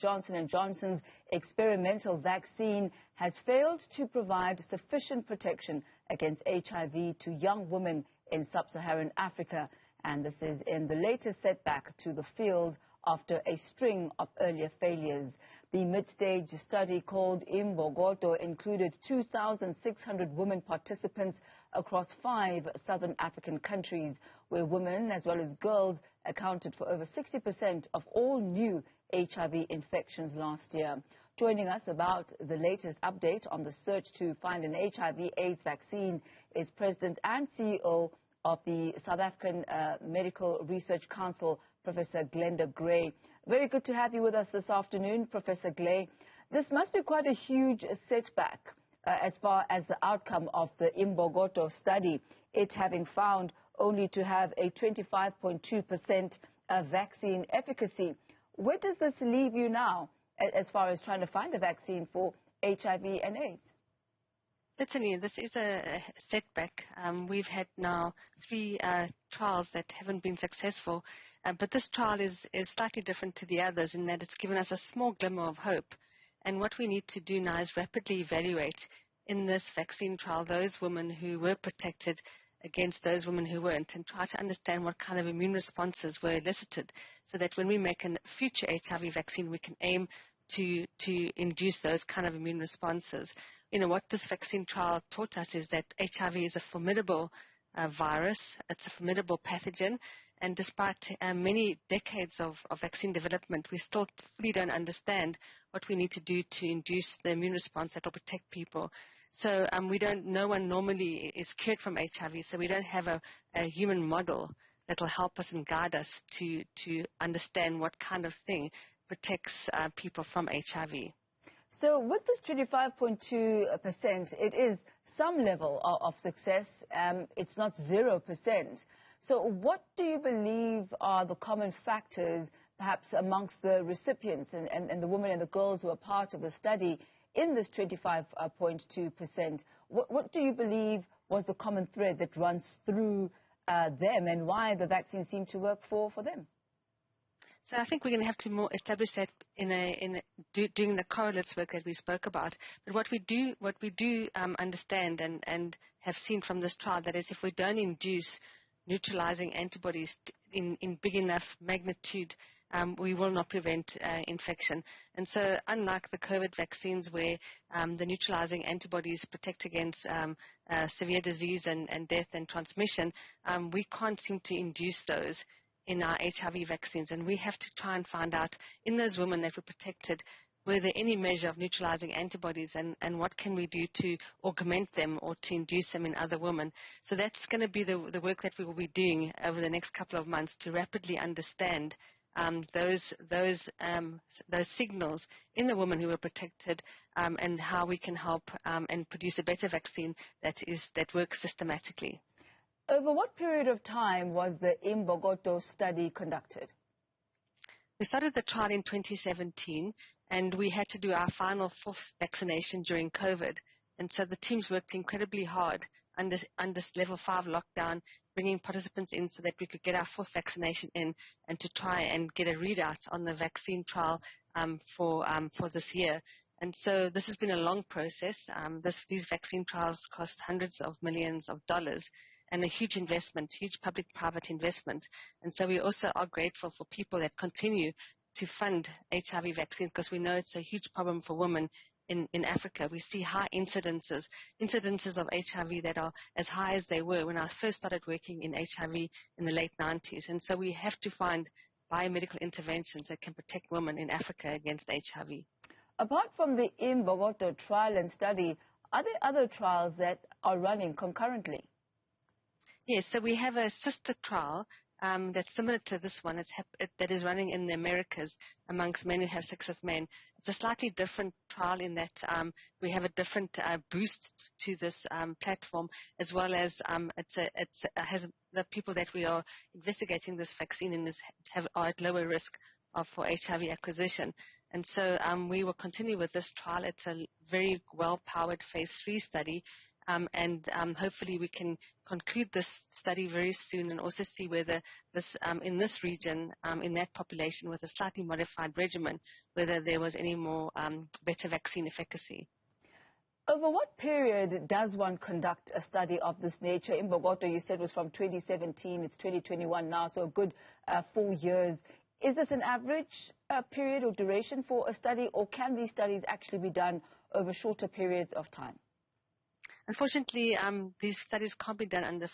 Johnson & Johnson's experimental vaccine has failed to provide sufficient protection against HIV to young women in sub-Saharan Africa. And this is in the latest setback to the field after a string of earlier failures. The mid-stage study called Imbokodo included 2,600 women participants across 5 southern African countries, where women as well as girls accounted for over 60% of all new HIV infections last year. Joining us about the latest update on the search to find an HIV/AIDS vaccine is President and CEO of the South African Medical Research Council, Professor Glenda Gray. Very good to have you with us this afternoon, Professor Gray. This must be quite a huge setback as far as the outcome of the Imbokodo study, it having found only to have a 25.2% vaccine efficacy. Where does this leave you now as far as trying to find a vaccine for HIV and AIDS? Certainly, this is a setback. We've had now 3 trials that haven't been successful, but this trial is slightly different to the others in that it's given us a small glimmer of hope. And what we need to do now is rapidly evaluate in this vaccine trial those women who were protected against those women who weren't, and try to understand what kind of immune responses were elicited, so that when we make a future HIV vaccine, we can aim to induce those kind of immune responses. You know, what this vaccine trial taught us is that HIV is a formidable virus. It's a formidable pathogen. And despite many decades of vaccine development, we still fully don't understand what we need to do to induce the immune response that will protect people. So no one normally is cured from HIV, so we don't have a human model that will help us and guide us to understand what kind of thing protects people from HIV. So with this 25.2%, it is some level of success. It's not 0%. So what do you believe are the common factors, perhaps amongst the recipients and the women and the girls who are part of the study in this 25.2%? What do you believe was the common thread that runs through them, and why the vaccine seemed to work for them? So I think we're going to have to more establish that doing the correlates work that we spoke about. But what we do understand and have seen from this trial, that is, if we don't induce neutralizing antibodies in big enough magnitude, we will not prevent infection. And so unlike the COVID vaccines, where the neutralizing antibodies protect against severe disease and death and transmission, we can't seem to induce those in our HIV vaccines. And we have to try and find out, in those women that were protected, were there any measure of neutralizing antibodies, and what can we do to augment them or to induce them in other women? So that's going to be the work that we will be doing over the next couple of months, to rapidly understand those signals in the women who were protected, and how we can help and produce a better vaccine that works systematically. Over what period of time was the Imbokodo study conducted? We started the trial in 2017, and we had to do our final 4th vaccination during COVID. And so the teams worked incredibly hard under level 5 lockdown, bringing participants in so that we could get our 4th vaccination in, and to try and get a readout on the vaccine trial for this year. And so this has been a long process. These vaccine trials cost hundreds of millions of dollars, and a huge investment, huge public-private investment. And so we also are grateful for people that continue to fund HIV vaccines, because we know it's a huge problem for women in Africa. We see high incidences of HIV that are as high as they were when I first started working in HIV in the late 90s. And so we have to find biomedical interventions that can protect women in Africa against HIV. Apart from the Imbokodo trial and study, are there other trials that are running concurrently? Yes, so we have a sister trial that's similar to this one. That is running in the Americas amongst men who have sex with men. It's a slightly different trial in that we have a different boost to this platform, as well as it has the people that we are investigating this vaccine in are at lower risk for HIV acquisition. And so we will continue with this trial. It's a very well-powered phase 3 study. hopefully we can conclude this study very soon and also see whether this, in this region, in that population with a slightly modified regimen, whether there was any more better vaccine efficacy. Over what period does one conduct a study of this nature? Imbokodo, you said, was from 2017. It's 2021 now, so a good 4 years. Is this an average period or duration for a study, or can these studies actually be done over shorter periods of time? Unfortunately, these studies can't be done under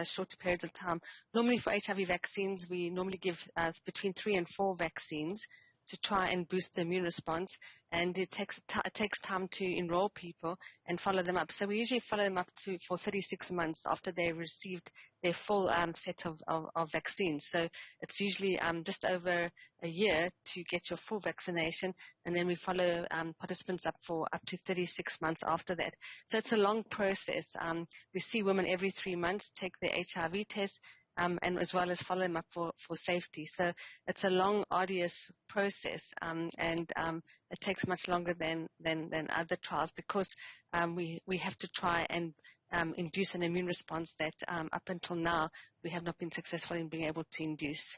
shorter periods of time. Normally for HIV vaccines, we normally give between 3 and 4 vaccines to try and boost the immune response, and it takes time to enroll people and follow them up. So we usually follow them up for 36 months after they received their full set of vaccines. So it's usually just over a year to get your full vaccination, and then we follow participants up for up to 36 months after that. So it's a long process. We see women every 3 months take their HIV test, and as well as follow them up for safety. So it's a long, arduous process, and it takes much longer than other trials, because we have to try and induce an immune response that up until now we have not been successful in being able to induce.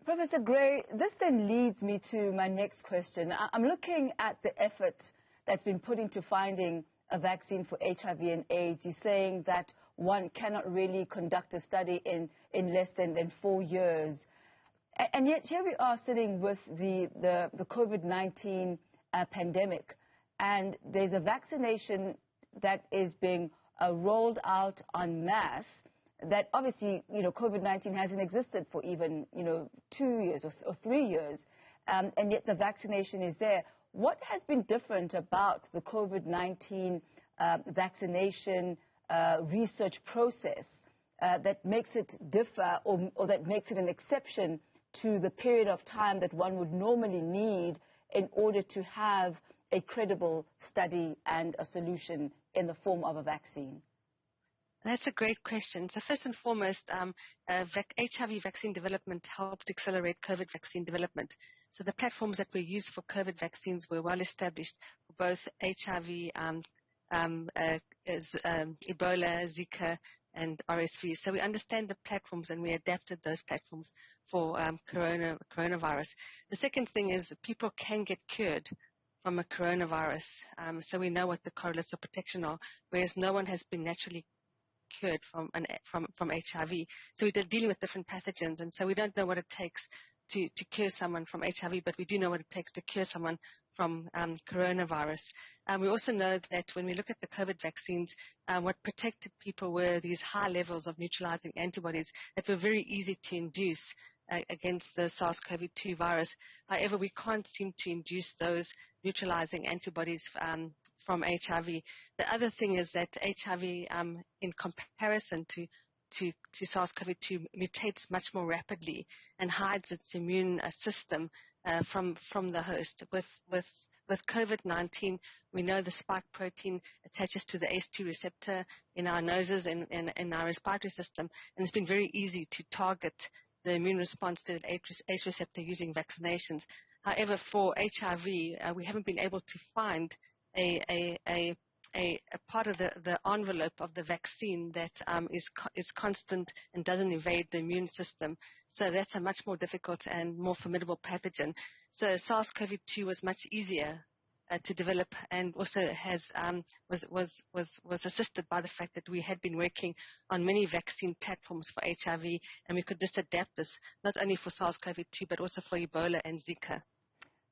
Professor Gray, this then leads me to my next question. I'm looking at the effort that's been put into finding a vaccine for HIV and AIDS. You're saying that one cannot really conduct a study in less than 4 years. And yet here we are sitting with the COVID-19 pandemic, and there's a vaccination that is being rolled out en masse that obviously, COVID-19 hasn't existed for even, 2 years or 3 years, and yet the vaccination is there. What has been different about the COVID-19 vaccination research process that makes it differ, or that makes it an exception to the period of time that one would normally need in order to have a credible study and a solution in the form of a vaccine? That's a great question. So first and foremost, HIV vaccine development helped accelerate COVID vaccine development. So the platforms that were used for COVID vaccines were well established for both HIV, Ebola, Zika, and RSV. So we understand the platforms, and we adapted those platforms for coronavirus. The second thing is people can get cured from a coronavirus. So we know what the correlates of protection are, whereas no one has been naturally cured from HIV. So we're dealing with different pathogens, and so we don't know what it takes to cure someone from HIV, but we do know what it takes to cure someone from coronavirus. We also know that when we look at the COVID vaccines, what protected people were these high levels of neutralizing antibodies that were very easy to induce against the SARS-CoV-2 virus. However, we can't seem to induce those neutralizing antibodies from HIV. The other thing is that HIV, in comparison to SARS-CoV-2, mutates much more rapidly and hides its immune system from the host. With COVID-19, we know the spike protein attaches to the ACE2 receptor in our noses and in our respiratory system, and it's been very easy to target the immune response to the ACE receptor using vaccinations. However, for HIV, we haven't been able to find a part of the envelope of the vaccine that is constant and doesn't evade the immune system. So that's a much more difficult and more formidable pathogen. So SARS-CoV-2 was much easier to develop, and also was assisted by the fact that we had been working on many vaccine platforms for HIV, and we could just adapt this not only for SARS-CoV-2 but also for Ebola and Zika.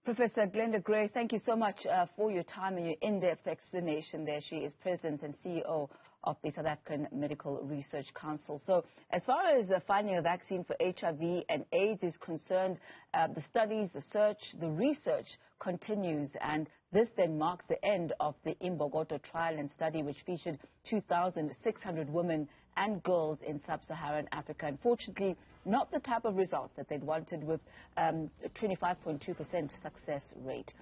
Professor Glenda Gray, thank you so much for your time and your in-depth explanation there. She is President and CEO of the South African Medical Research Council. So as far as finding a vaccine for HIV and AIDS is concerned, the studies, the search, the research continues, and this then marks the end of the Imbokodo trial and study, which featured 2,600 women and girls in sub-Saharan Africa. Unfortunately, not the type of results that they'd wanted, with a 25.2% success rate.